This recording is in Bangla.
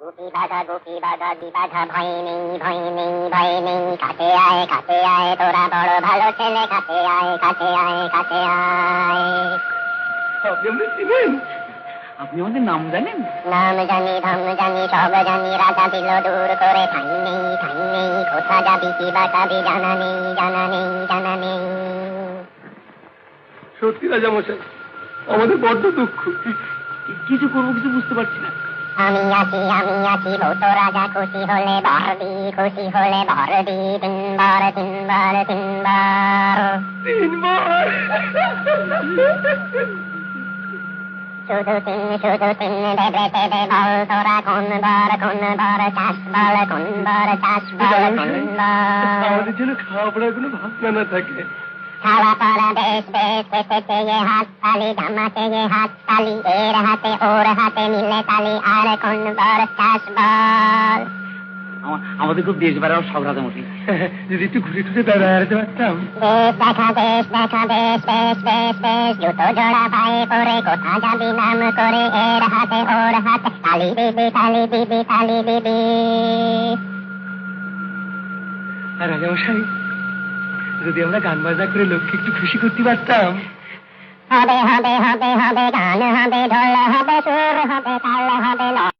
গুপি বাঘা দি বাঘা ভয় নেই ভয় নেই ভয় নেই, কাছে আয় তোরা বড় ভালো ছেলে, কাছে আয় কাছে আয়। আপনি আমাদের চিনেন? আপনি আমাদের নাম জানেন? নাম জানি ধাম জানি সব জানি, রাজা দিল দূর করে, ঠাই নেই কোথা যাবি কি বা খাবি, জানা নেই। সত্যি রাজামশাই, আমাদের বড্ড দুঃখ। কিছু করবো, কিছু বুঝতে পারছি না। আমি আছি ভূত রাজা, খুশি হলে ভরদি, তিনবার। শুধু তিন দেবে দেবে বল, তোরা কোন বার চাষ বল, কোন বার। আমাদের জন্য খাওয়া পড়ার কোনো ভাবনা না থাকে। খাওয়া পড়া বেশ খেতে হাত তালি, জামাতে হাত তালি, এর হাতে ওর হাতে মিলে তালি, আর কোন বার চাষ বল। আমাদের খুব দেশ বেড়ানোর সব রাজামশাই, যদি একটু ঘুরে ঘুরে বেড়াতে পারতাম। দেশ দেখা বেশ, জুতো জোড়া পায়ে পরে, কোথা যাবি নাম করে, এর হাতে ওর হাতে তালি দিবি। আর রাজামশাই, যদি আমরা গান বাজনা করে লোককে একটু খুশি করতে পারতাম। হবে গান হবে, ঢোল হবে, সুর হবে, তাল হবে।